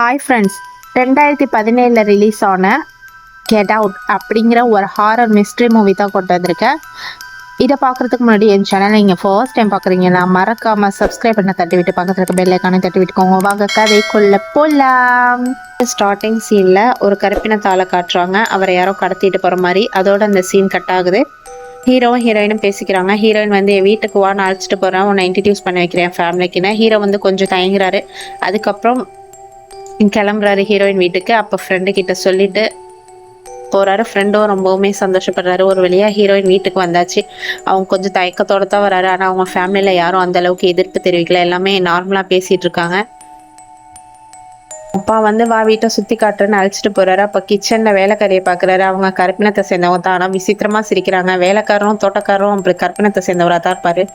Hi friends, 2017 release ஆன get out அப்படிங்கிற ஒரு ஹாரர் மிஸ்ட்ரி மூவி தான் கொண்டு வந்திருக்கேன். இதை பார்க்குறதுக்கு முன்னாடி என் சேனலை நீங்கள் ஃபர்ஸ்ட் டைம் பார்க்குறீங்கன்னா மறக்காமல் சப்ஸ்கிரைப் பண்ண தட்டி விட்டு பக்கத்தில் இருக்க பெல் ஐக்கானை தட்டி விட்டுக்கோங்க. வாங்க கதைக்குள்ள போலாம். ஸ்டார்டிங் சீனில் ஒரு கருப்பினத்தாளை காட்டுறாங்க. அவரை யாரோ கடத்திட்டு போகிற மாதிரி. அதோட அந்த சீன் கட் ஆகுது. ஹீரோவும் ஹீரோயினும் பேசிக்கிறாங்க. ஹீரோயின் வந்து என் வீட்டுக்கு வா, நான் அழைச்சிட்டு போகிறேன், உன்னை இன்ட்ரடியூஸ் பண்ணி வைக்கிறேன் ஃபேமிலிக்குன்னு. ஹீரோ வந்து கொஞ்சம் தயங்குறாரு. அதுக்கப்புறம் கிளம்புறாரு ஹீரோயின் வீட்டுக்கு. அப்போ ஃப்ரெண்டு கிட்ட சொல்லிட்டு போறாரு. ஃப்ரெண்டும் ரொம்பவுமே சந்தோஷப்படுறாரு. ஒரு வழியா ஹீரோயின் வீட்டுக்கு வந்தாச்சு. அவங்க கொஞ்சம் தயக்கத்தோட தான் வராரு. ஆனால் அவங்க ஃபேமிலியில யாரும் அந்த அளவுக்கு எதிர்ப்பு தெரிவிக்கல. எல்லாமே நார்மலா பேசிட்டு இருக்காங்க. அப்பா வந்து வா வீட்டை சுத்தி காட்டுறேன்னு அழைச்சிட்டு போறாரு. அப்ப கிச்சன்ல வேலைக்காரியை பாக்குறாரு. அவங்க கற்பினத்தை சேர்ந்தவங்க தான். ஆனா விசித்திரமா சிரிக்கிறாங்க. வேலைக்காரரும் தோட்டக்காரரும் அப்படி கற்பினத்தை சேர்ந்தவரா தான் இருப்பாரு.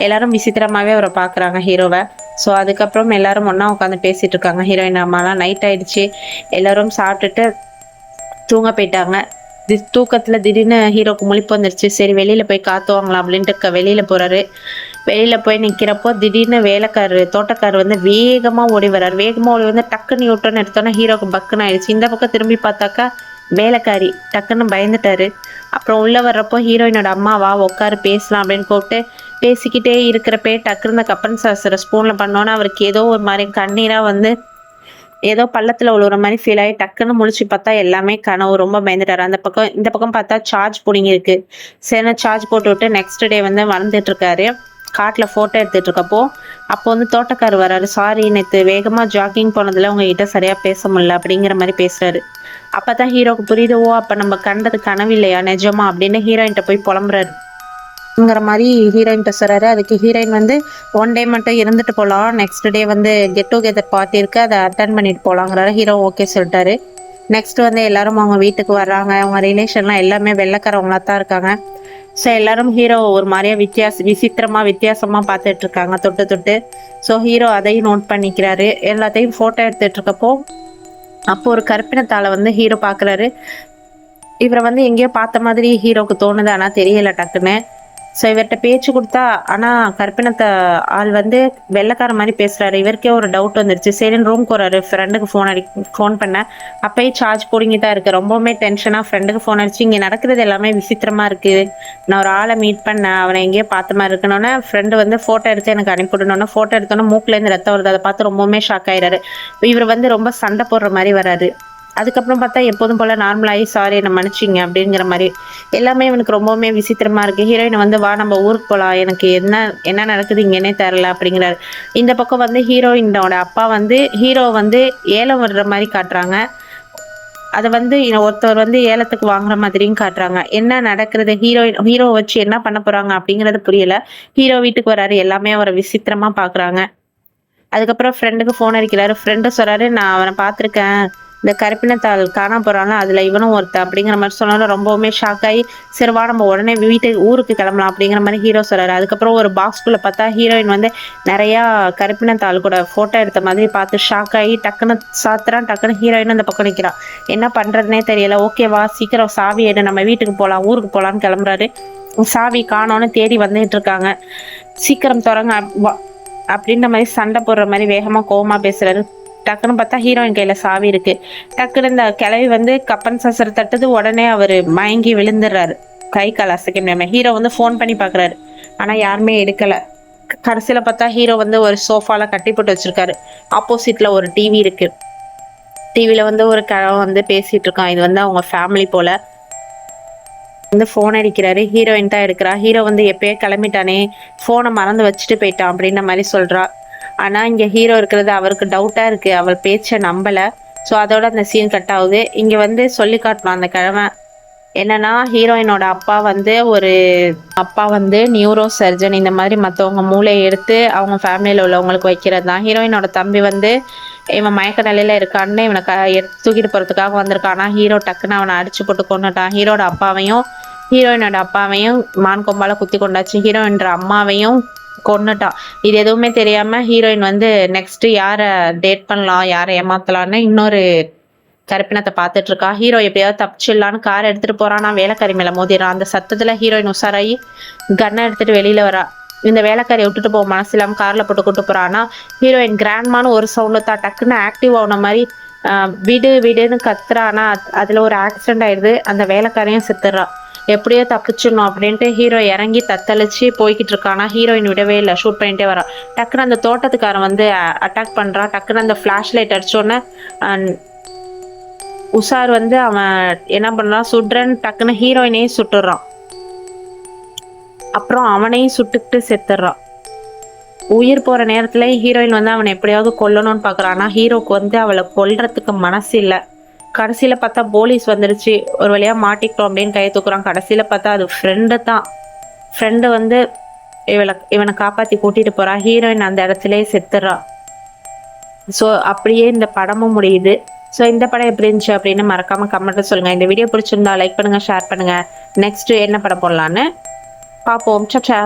எல்லாரும் விசித்திரமாவே அவரை பாக்குறாங்க ஹீரோவை. ஸோ அதுக்கப்புறம் எல்லாரும் ஒன்றா உட்காந்து பேசிட்டு இருக்காங்க. ஹீரோயின் அம்மாலாம். நைட் ஆயிடுச்சு. எல்லாரும் சாப்பிட்டுட்டு தூங்க போயிட்டாங்க. தூக்கத்துல திடீர்னு ஹீரோக்கு முழிப்பு வந்துருச்சு. சரி வெளியில போய் காத்து வாங்கலாம் அப்படின்ட்டு வெளியில போறாரு. வெளியில போய் நிக்கிறப்போ திடீர்னு தோட்டக்காரர் வந்து வேகமா ஓடி வர்றாரு. வேகமா ஓடி வந்து டக்குன்னு யூட்டர்ன் எடுத்தோன்னா ஹீரோக்கு பக்குன்னு ஆயிடுச்சு. இந்த பக்கம் திரும்பி பார்த்தாக்கா வேலைக்காரி. டக்குன்னு பயந்துட்டாரு. அப்புறம் உள்ள வர்றப்போ ஹீரோயினோட அம்மாவா உட்காரு பேசலாம் அப்படின்னு கூப்பிட்டு பேசிக்கிட்டே இருக்கிறப்பே டக்குன்னு கப்பன் சாஸ்திர ஸ்பூன்ல பண்ணோன்னா அவருக்கு ஏதோ ஒரு மாதிரி கண்ணீரா வந்து ஏதோ பள்ளத்துல விழுற மாதிரி ஃபீல் ஆகி டக்குன்னு முழிச்சு பார்த்தா எல்லாமே கனவு. ரொம்ப பயந்துட்டாரு. அந்த பக்கம் இந்த பக்கம் பார்த்தா சார்ஜ் பிடிங்கி இருக்கு. சரி சார்ஜ் போட்டு விட்டு நெக்ஸ்ட் டே வந்து வளர்ந்துட்டு இருக்காரு. காட்டில் ஃபோட்டோ எடுத்துட்டு இருக்கப்போ அப்போ வந்து தோட்டக்காரர் வராரு. சாரி, நேற்று வேகமாக ஜாக்கிங் போனதில் உங்ககிட்ட சரியாக பேச முடியல அப்படிங்கிற மாதிரி பேசுறாரு. அப்போ தான் ஹீரோக்கு புரியுது, ஓ அப்போ நம்ம கண்டது கனவு இல்லையா நிஜமா அப்படின்னு ஹீரோயின்ட்ட போய் புலம்புறாருங்கிற மாதிரி ஹீரோயின்ட்ட சொல்றாரு. அதுக்கு ஹீரோயின் வந்து ஒன் டே மட்டும் இருந்துட்டு போகலாம், நெக்ஸ்ட் டே வந்து கெட் டுகெதர் பார்ட்டி இருக்கு, அதை அட்டன் பண்ணிட்டு போகலாங்கிறாரு. ஹீரோ ஓகே சொல்லிட்டாரு. நெக்ஸ்ட் வந்து எல்லாரும் அவங்க வீட்டுக்கு வர்றாங்க. அவங்க ரிலேஷன்லாம் எல்லாமே வெள்ளைக்காரவங்களா தான் இருக்காங்க. ஸோ எல்லாரும் ஹீரோ ஒரு மாதிரியா வித்தியாசமா பார்த்துட்டு இருக்காங்க தொட்டு தொட்டு. ஸோ ஹீரோ அதையும் நோட் பண்ணிக்கிறாரு. எல்லாத்தையும் ஃபோட்டோ எடுத்துட்டு இருக்கப்போ அப்போ ஒரு கருப்பினத்தாளை வந்து ஹீரோ பார்க்குறாரு. இவரை வந்து எங்கேயோ பார்த்த மாதிரி ஹீரோக்கு தோணுது, ஆனால் தெரியல டக்குன்னு. ஸோ இவர்கிட்ட பேச்சு கொடுத்தா ஆனால் கற்பினத்தை ஆள் வந்து வெள்ளைக்கார மாதிரி பேசுகிறாரு. இவருக்கே ஒரு டவுட் வந்துருச்சு. சரின்னு ரூம்க்கு வராரு. ஃப்ரெண்டுக்கு ஃபோன் பண்ணேன். அப்பயே சார்ஜ் போடிங்கி தான் இருக்குது. ரொம்பவுமே டென்ஷனாக ஃப்ரெண்டுக்கு ஃபோன் அடிச்சு இங்கே நடக்கிறது எல்லாமே விசித்திரமாக இருக்குது, நான் ஒரு ஆளை மீட் பண்ணேன், அவனை எங்கேயோ பார்த்த மாதிரி இருக்கணும்னா ஃப்ரெண்டு வந்து ஃபோட்டோ எடுத்து எனக்கு அனுப்பிவிடணும்னா ஃபோட்டோ எடுத்தோன்னா மூக்குலேருந்து ரத்தம் வருது. அதை பார்த்து ரொம்பவுமே ஷாக் ஆயிடுறாரு. இவர் வந்து ரொம்ப சண்டை போடுற மாதிரி வராரு. அதுக்கப்புறம் பார்த்தா எப்போதும் போல நார்மலாகி சாரி என்ன மன்னிச்சிங்க அப்படிங்கிற மாதிரி எல்லாமே இவனுக்கு ரொம்பவுமே விசித்திரமா இருக்கு. ஹீரோயின் வந்து வா நம்ம ஊருக்கு போகலாம், எனக்கு என்ன என்ன நடக்குது இங்கன்னே தெரில அப்படிங்கிறாரு. இந்த பக்கம் வந்து ஹீரோயினோட அப்பா வந்து ஹீரோ வந்து ஏலம் விடுற மாதிரி காட்டுறாங்க. அதை வந்து ஒருத்தர் வந்து ஏலத்துக்கு வாங்குற மாதிரியும் காட்டுறாங்க. என்ன நடக்கிறது, ஹீரோ வச்சு என்ன பண்ண போறாங்க அப்படிங்கிறது புரியல. ஹீரோ வீட்டுக்கு வராரு. எல்லாமே அவரை விசித்திரமா பாக்குறாங்க. அதுக்கப்புறம் ஃப்ரெண்டுக்கு ஃபோன் அடிக்கிறாரு. ஃப்ரெண்டு சொல்றாரு, நான் அவனை பார்த்துருக்கேன், இந்த கருப்பினத்தாள் காணாம போறாங்க, அதுல இவனும் ஒருத்தன் அப்படிங்கிற மாதிரி சொன்னாலும் ரொம்பவுமே ஷாக் ஆகி சரிவா நம்ம உடனே ஊருக்கு கிளம்பலாம் அப்படிங்கிற மாதிரி ஹீரோ சொல்றாரு. அதுக்கப்புறம் ஒரு பாக்ஸ்குள்ள பார்த்தா ஹீரோயின் வந்து நிறைய கருப்பினத்தாள் கூட போட்டோ எடுத்த மாதிரி பார்த்து ஷாக் ஆகி டக்குன்னு சாத்துறான். டக்குன்னு ஹீரோயின் அந்த பக்கம் நிற்கிறான். என்ன பண்றதுனே தெரியல. ஓகேவா சீக்கிரம் சாவி எடு, நம்ம வீட்டுக்கு போகலாம், ஊருக்கு போகலான்னு கிளம்புறாரு. சாவி காணோன்னு தேடி வந்துட்டு இருக்காங்க. சீக்கிரம் தொடங்க அப்படின்ற மாதிரி சண்டை போடுற மாதிரி வேகமா கோவமா பேசுறாரு. டக்குன்னு பார்த்தா ஹீரோயின் கையில சாவி இருக்கு. டக்குன்னு இந்த கிளவி வந்து கப்பன் சசர தட்டுது. உடனே அவரு மயங்கி விழுந்துடுறாரு. கை கால் அசைக்க. ஹீரோ வந்து ஃபோன் பண்ணி பாக்குறாரு. ஆனா யாருமே எடுக்கல. கடைசியில பார்த்தா ஹீரோ வந்து ஒரு சோஃபால கட்டி போட்டு வச்சிருக்காரு. ஆப்போசிட்ல ஒரு டிவி இருக்கு. டிவில வந்து ஒரு கிழவன் வந்து பேசிட்டு இருக்கான். இது வந்து அவங்க ஃபேமிலி போல. வந்து ஃபோன் அடிக்கிறாரு. ஹீரோயின் தான் எடுக்கிறா. ஹீரோ வந்து எப்பயே கிளம்பிட்டானே, ஃபோனை மறந்து வச்சுட்டு போயிட்டான் அப்படின்ற மாதிரி சொல்றா. ஆனா இங்க ஹீரோ இருக்கிறது அவருக்கு டவுட்டா இருக்கு. அவள் பேச்ச நம்பல. ஸோ அதோட அந்த சீன் கட் ஆகுது. இங்க வந்து சொல்லி காட்டணும் அந்த கிழமை என்னன்னா, ஹீரோயினோட அப்பா வந்து நியூரோ சர்ஜன். இந்த மாதிரி மற்றவங்க மூளையை எடுத்து அவங்க ஃபேமிலியில் உள்ளவங்களுக்கு வைக்கிறது தான். ஹீரோயினோட தம்பி வந்து இவன் மயக்க நிலையில இருக்கான்னு இவனை தூக்கிட்டு போறதுக்காக வந்திருக்கானா. ஹீரோ டக்குன்னு அவனை அடிச்சு போட்டு கொண்டுட்டான். ஹீரோயினோட அப்பாவையும் மான் கொம்பால குத்தி கொண்டாச்சு. ஹீரோயின்ற அம்மாவையும் கொன்னுட்டான். இது எதுவுமே தெரியாம ஹீரோயின் வந்து நெக்ஸ்ட் யார டேட் பண்ணலாம், யாரை ஏமாத்தலான்னு இன்னொரு கருப்பினத்தை பார்த்துட்டு இருக்கா. ஹீரோ எப்படியாவது தப்பிச்சிடலான்னு கார் எடுத்துட்டு போறான். வேலைக்காரி மேல மோதிடுறான். அந்த சத்தத்துல ஹீரோயின் உஷாராயி கன்னை எடுத்துட்டு வெளியில வரா. இந்த வேலைக்காரியை விட்டுட்டு போக மனசு இல்லாமல் காரில் போட்டு கூட்டு போகிறான். ஆனால் ஹீரோயின் கிராண்ட்மான்னு ஒரு சவுண்டு தான் டக்குன்னு ஆக்டிவ் ஆன மாதிரி விடு விடுன்னு கத்துறா. ஆனால் அதில் ஒரு ஆக்சிடென்ட் ஆயிடுது. அந்த வேலைக்காரையும் செத்துடுறா. எப்படியோ தப்பிச்சிடணும் அப்படின்ட்டு ஹீரோ இறங்கி தத்தளிச்சு போய்கிட்டு இருக்கானா ஹீரோயின் விடவே இல்லை, ஷூட் பண்ணிட்டே வரான். டக்குன்னு அந்த தோட்டத்துக்காரன் வந்து அட்டாக் பண்ணுறான். டக்குன்னு அந்த ஃப்ளாஷ் லைட் அடிச்சோன்னே உஷார் வந்து அவன் என்ன பண்ணுறான், சுடுறன்னு டக்குன்னு ஹீரோயினையும் சுட்டுறான். அப்புறம் அவனையும் சுட்டுக்கிட்டு செத்துடுறான். உயிர் போகிற நேரத்துல ஹீரோயின் வந்து அவனை எப்படியாவது கொல்லணும்னு பார்க்குறான். ஆனால் ஹீரோக்கு வந்து அவளை கொல்றதுக்கு மனசு இல்லை. கடைசியில் பார்த்தா போலீஸ் வந்துருச்சு, ஒரு வழியாக மாட்டிக்கிட்டோம் அப்படின்னு கையை தூக்குறான். கடைசியில் பார்த்தா அது ஃப்ரெண்டு தான். ஃப்ரெண்டு வந்து இவனை காப்பாற்றி கூட்டிகிட்டு போகிறா. ஹீரோயின் அந்த இடத்துலயே செத்துறா. ஸோ அப்படியே இந்த படமும் முடியுது. ஸோ இந்த படம் எப்படி இருந்துச்சு அப்படின்னு மறக்காமல் கமெண்ட்டில் சொல்லுங்கள். இந்த வீடியோ பிடிச்சிருந்தா லைக் பண்ணுங்கள், ஷேர் பண்ணுங்கள். நெக்ஸ்ட்டு என்ன படம் போடலான்னு பார்ப்போம். சச்சா.